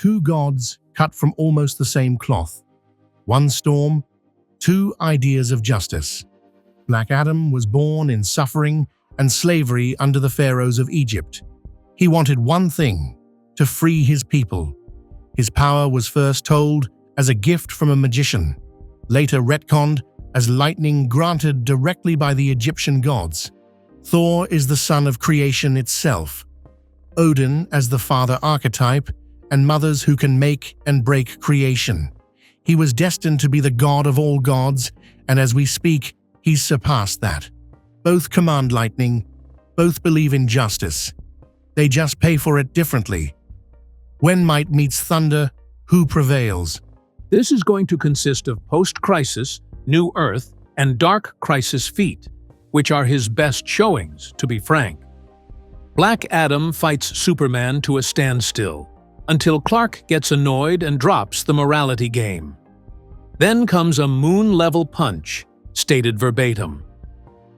two gods cut from almost the same cloth. One storm, two ideas of justice. Black Adam was born in suffering and slavery under the pharaohs of Egypt. He wanted one thing: to free his people. His power was first told as a gift from a magician, later retconned as lightning granted directly by the Egyptian gods. Thor is the son of creation itself. Odin as the father archetype, and mothers who can make and break creation. He was destined to be the god of all gods, and as we speak, he's surpassed that. Both command lightning, both believe in justice. They just pay for it differently. When might meets thunder, who prevails? This is going to consist of post-crisis, New Earth, and Dark Crisis feat, which are his best showings, to be frank. Black Adam fights Superman to a standstill, until Clark gets annoyed and drops the morality game. Then comes a moon-level punch, stated verbatim.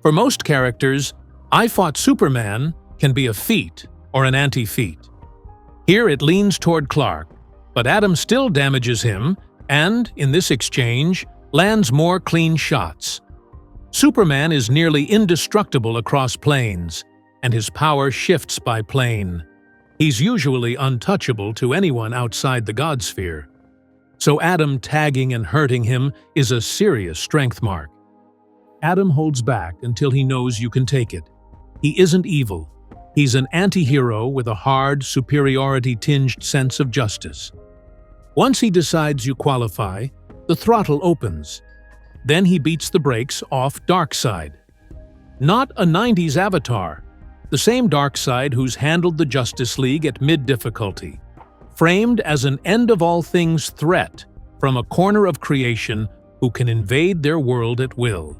For most characters, I fought Superman can be a feat or an anti-feat. Here it leans toward Clark, but Adam still damages him and, in this exchange, lands more clean shots. Superman is nearly indestructible across planes, and his power shifts by plane. He's usually untouchable to anyone outside the God sphere. So Adam tagging and hurting him is a serious strength mark. Adam holds back until he knows you can take it. He isn't evil. He's an anti-hero with a hard, superiority-tinged sense of justice. Once he decides you qualify, the throttle opens. Then he beats the brakes off Darkseid. Not a 90s avatar, the same Darkseid who's handled the Justice League at mid-difficulty, framed as an end-of-all-things threat from a corner of creation who can invade their world at will.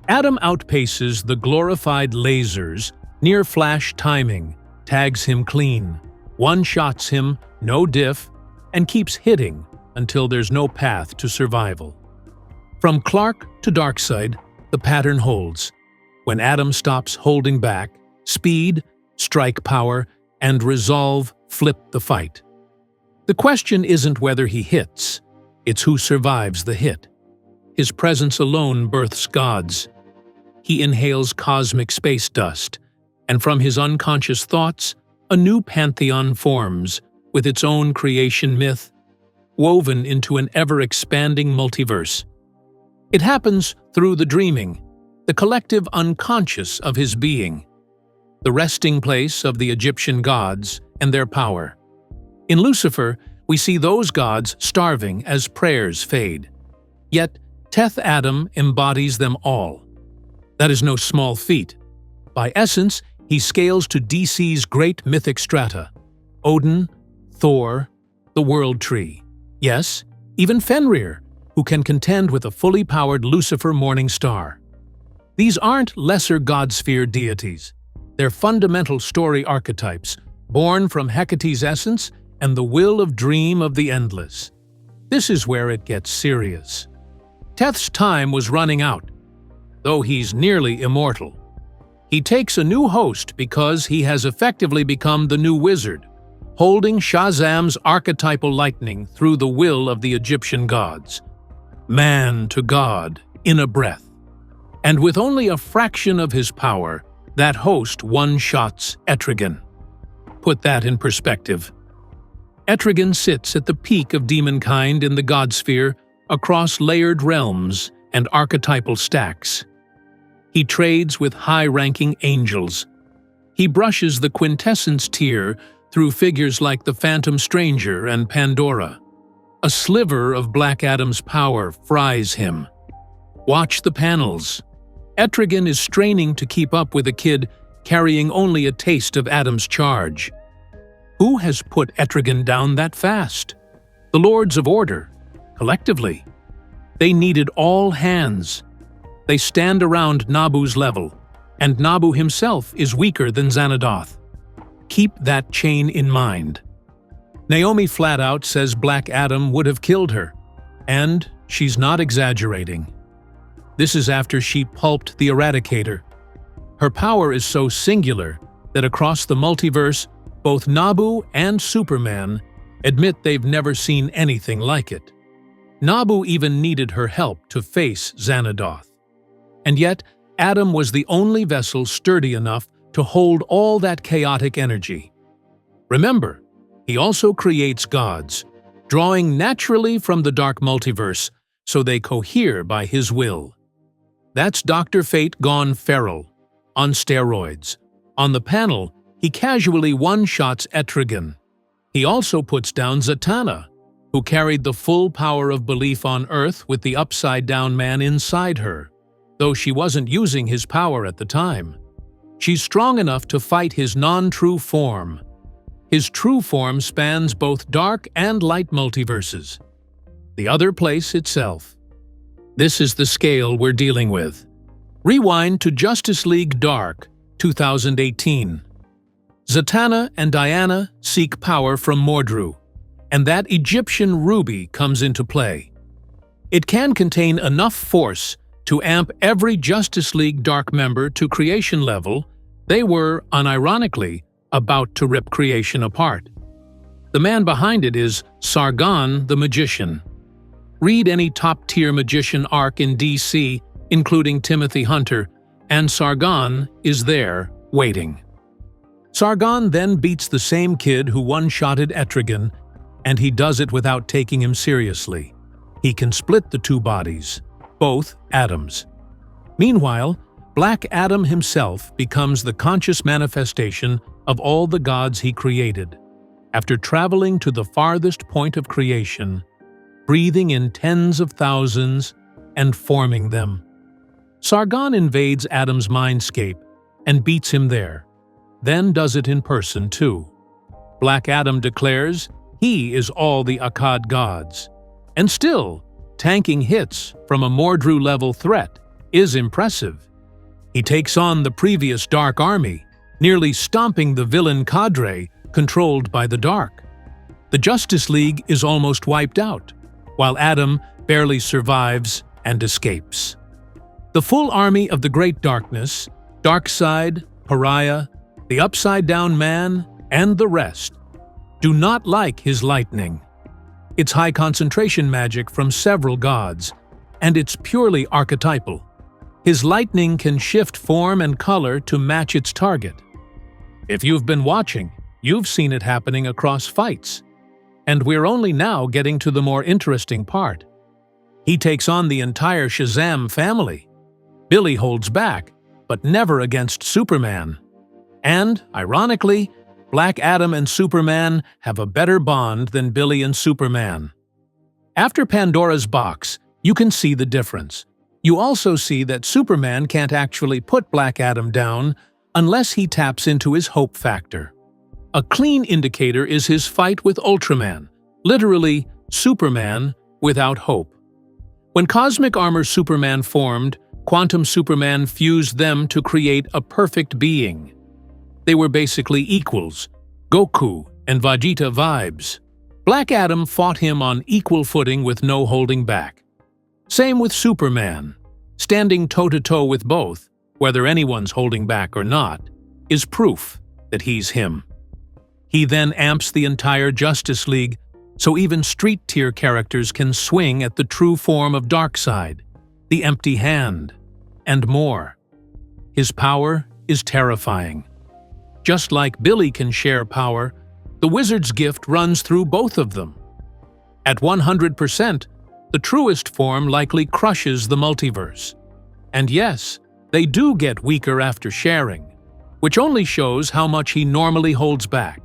Adam outpaces the glorified lasers, near-flash timing, tags him clean, one-shots him, no diff, and keeps hitting until there's no path to survival. From Clark to Darkseid, the pattern holds. When Adam stops holding back, speed, strike power, and resolve flip the fight. The question isn't whether he hits, it's who survives the hit. His presence alone births gods. He inhales cosmic space dust, and from his unconscious thoughts, a new pantheon forms, with its own creation myth, woven into an ever-expanding multiverse. It happens through the dreaming, the collective unconscious of his being, the resting place of the Egyptian gods and their power. In Lucifer, we see those gods starving as prayers fade. Yet, Teth-Adam embodies them all. That is no small feat. By essence, he scales to DC's great mythic strata: Odin, Thor, the World Tree. Yes, even Fenrir, who can contend with a fully powered Lucifer morning star. These aren't lesser god-sphere deities. They're fundamental story archetypes, born from Hecate's essence and the will of dream of the endless. This is where it gets serious. Teth's time was running out, though he's nearly immortal. He takes a new host because he has effectively become the new wizard, holding Shazam's archetypal lightning through the will of the Egyptian gods. Man to God, in a breath. And with only a fraction of his power, that host one-shots Etrigan. Put that in perspective. Etrigan sits at the peak of demonkind in the godsphere across layered realms and archetypal stacks. He trades with high-ranking angels. He brushes the quintessence tier through figures like the Phantom Stranger and Pandora. A sliver of Black Adam's power fries him. Watch the panels. Etrigan is straining to keep up with a kid carrying only a taste of Adam's charge. Who has put Etrigan down that fast? The Lords of Order, collectively. They needed all hands. They stand around Nabu's level, and Nabu himself is weaker than Xanadoth. Keep that chain in mind. Naomi flat out says Black Adam would have killed her, and she's not exaggerating. This is after she pulped the Eradicator. Her power is so singular that across the multiverse, both Nabu and Superman admit they've never seen anything like it. Nabu even needed her help to face Xanadoth. And yet, Adam was the only vessel sturdy enough to hold all that chaotic energy. Remember, he also creates gods, drawing naturally from the dark multiverse, so they cohere by his will. That's Dr. Fate gone feral, on steroids. On the panel, he casually one-shots Etrigan. He also puts down Zatanna, who carried the full power of belief on Earth with the upside-down man inside her, though she wasn't using his power at the time. She's strong enough to fight his non-true form. His true form spans both dark and light multiverses. The other place itself. This is the scale we're dealing with. Rewind to Justice League Dark, 2018. Zatanna and Diana seek power from Mordru, and that Egyptian ruby comes into play. It can contain enough force to amp every Justice League Dark member to creation level. They were, unironically, about to rip creation apart. The man behind it is Sargon the Magician. Read any top-tier magician arc in DC, including Timothy Hunter, and Sargon is there, waiting. Sargon then beats the same kid who one-shotted Etrigan, and he does it without taking him seriously. He can split the two bodies, both atoms. Meanwhile, Black Adam himself becomes the conscious manifestation of all the gods he created, after traveling to the farthest point of creation, breathing in tens of thousands, and forming them. Sargon invades Adam's mindscape and beats him there, then does it in person too. Black Adam declares he is all the Akkad gods, and still, tanking hits from a Mordru-level threat is impressive. He takes on the previous Dark Army, nearly stomping the villain cadre controlled by the Dark. The Justice League is almost wiped out, while Adam barely survives and escapes. The full army of the Great Darkness, Darkseid, Pariah, the Upside-Down Man, and the rest, do not like his lightning. It's high concentration magic from several gods, and it's purely archetypal. His lightning can shift form and color to match its target. If you've been watching, you've seen it happening across fights. And we're only now getting to the more interesting part. He takes on the entire Shazam family. Billy holds back, but never against Superman. And, ironically, Black Adam and Superman have a better bond than Billy and Superman. After Pandora's box, you can see the difference. You also see that Superman can't actually put Black Adam down unless he taps into his hope factor. A clean indicator is his fight with Ultraman, literally Superman without hope. When Cosmic Armor Superman formed, Quantum Superman fused them to create a perfect being. They were basically equals, Goku and Vegeta vibes. Black Adam fought him on equal footing with no holding back. Same with Superman. Standing toe-to-toe with both, whether anyone's holding back or not, is proof that he's him. He then amps the entire Justice League, so even street-tier characters can swing at the true form of Darkseid, the Empty Hand, and more. His power is terrifying. Just like Billy can share power, the Wizard's gift runs through both of them. At 100%, the truest form likely crushes the multiverse. And yes, they do get weaker after sharing, which only shows how much he normally holds back.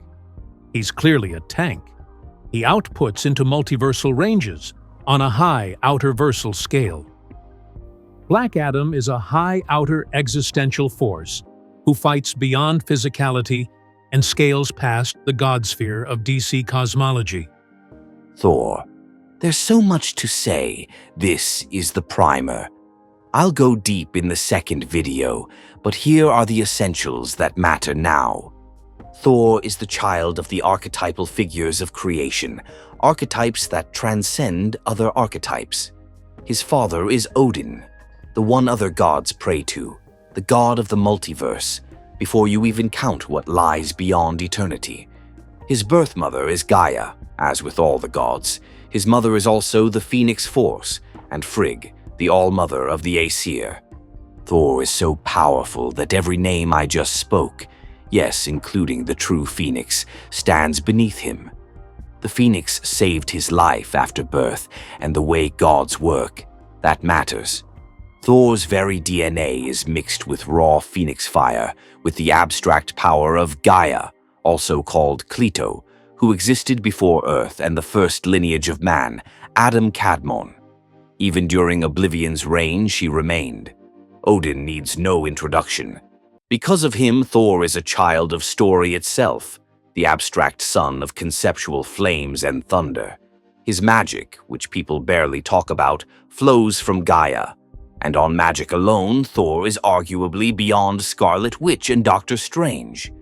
He's clearly a tank. He outputs into multiversal ranges on a high outer-versal scale. Black Adam is a high outer existential force who fights beyond physicality and scales past the godsphere of DC cosmology. Thor, there's so much to say. This is the primer. I'll go deep in the second video, but here are the essentials that matter now. Thor is the child of the archetypal figures of creation, archetypes that transcend other archetypes. His father is Odin, the one other gods pray to, the god of the multiverse, before you even count what lies beyond eternity. His birth mother is Gaia, As with all the gods, his mother is also the Phoenix Force, and Frigg, the All-Mother of the Aesir. Thor is so powerful that every name I just spoke, yes, including the true Phoenix, stands beneath him. The Phoenix saved his life after birth, and the way gods work, that matters. Thor's very DNA is mixed with raw Phoenix fire, with the abstract power of Gaia, also called Kleto, who existed before Earth and the first lineage of man, Adam Kadmon. Even during Oblivion's reign, she remained. Odin needs no introduction. Because of him, Thor is a child of story itself, the abstract son of conceptual flames and thunder. His magic, which people barely talk about, flows from Gaia. And on magic alone, Thor is arguably beyond Scarlet Witch and Doctor Strange.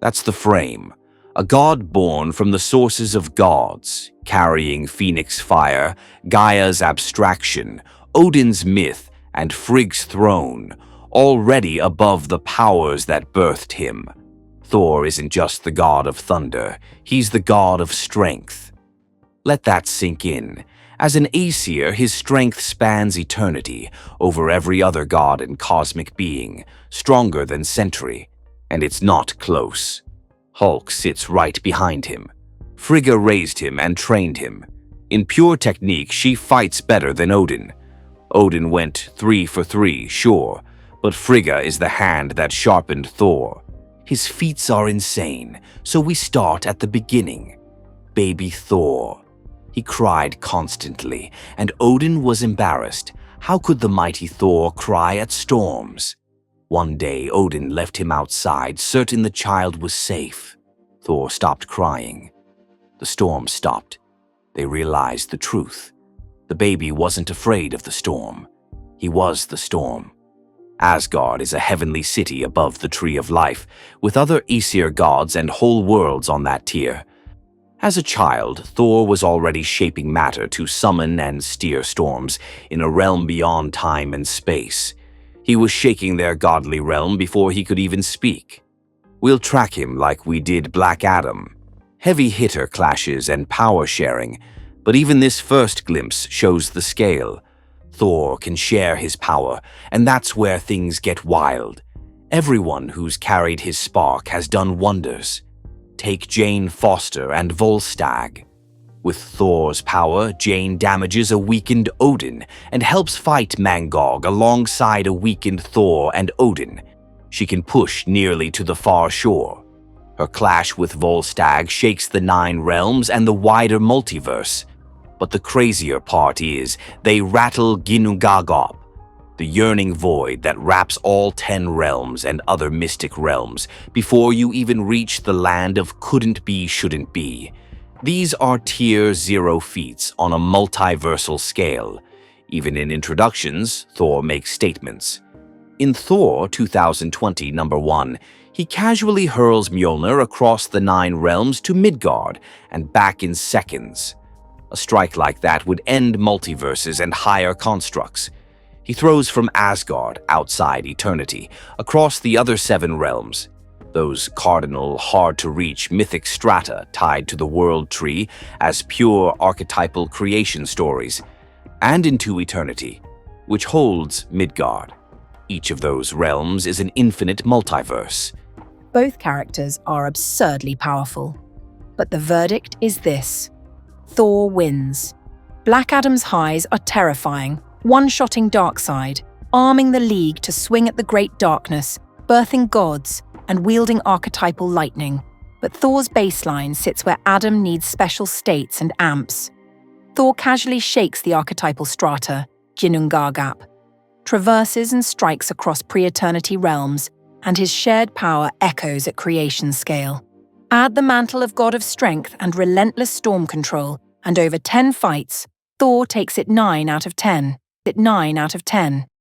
That's the frame. A god born from the sources of gods, carrying Phoenix fire, Gaia's abstraction, Odin's myth, and Frigg's throne, already above the powers that birthed him. Thor isn't just the god of thunder, he's the god of strength. Let that sink in. As an Aesir, his strength spans eternity, over every other god and cosmic being, stronger than Sentry, and it's not close. Hulk sits right behind him. Frigga raised him and trained him. In pure technique, she fights better than Odin. Odin went 3 for 3, sure, but Frigga is the hand that sharpened Thor. His feats are insane, so we start at the beginning. Baby Thor. He cried constantly, and Odin was embarrassed. How could the mighty Thor cry at storms? One day, Odin left him outside, certain the child was safe. Thor stopped crying. The storm stopped. They realized the truth. The baby wasn't afraid of the storm. He was the storm. Asgard is a heavenly city above the Tree of Life, with other Aesir gods and whole worlds on that tier. As a child, Thor was already shaping matter to summon and steer storms in a realm beyond time and space. He was shaking their godly realm before he could even speak. We'll track him like we did Black Adam. Heavy hitter clashes and power sharing, but even this first glimpse shows the scale. Thor can share his power, and that's where things get wild. Everyone who's carried his spark has done wonders. Take Jane Foster and Volstagg. With Thor's power, Jane damages a weakened Odin and helps fight Mangog alongside a weakened Thor and Odin. She can push nearly to the far shore. Her clash with Volstagg shakes the 9 realms and the wider multiverse. But the crazier part is they rattle Ginnungagap, the yearning void that wraps all 10 realms and other mystic realms before you even reach the land of couldn't be, shouldn't be. These are tier 0 feats on a multiversal scale. Even in introductions, Thor makes statements. In Thor 2020 #1, he casually hurls Mjolnir across the 9 realms to Midgard and back in seconds. A strike like that would end multiverses and higher constructs. He throws from Asgard, outside eternity, across the other 7 realms. Those cardinal, hard-to-reach mythic strata tied to the world tree as pure archetypal creation stories, and into eternity, which holds Midgard. Each of those realms is an infinite multiverse. Both characters are absurdly powerful. But the verdict is this. Thor wins. Black Adam's highs are terrifying, one-shotting Darkseid, arming the League to swing at the great darkness, birthing gods, and wielding archetypal lightning. But Thor's baseline sits where Adam needs special states and amps. Thor casually shakes the archetypal strata, Ginnungagap, traverses and strikes across pre-eternity realms, and his shared power echoes at creation scale. Add the mantle of God of Strength and relentless storm control, and over 10 fights, Thor takes it 9 out of 10.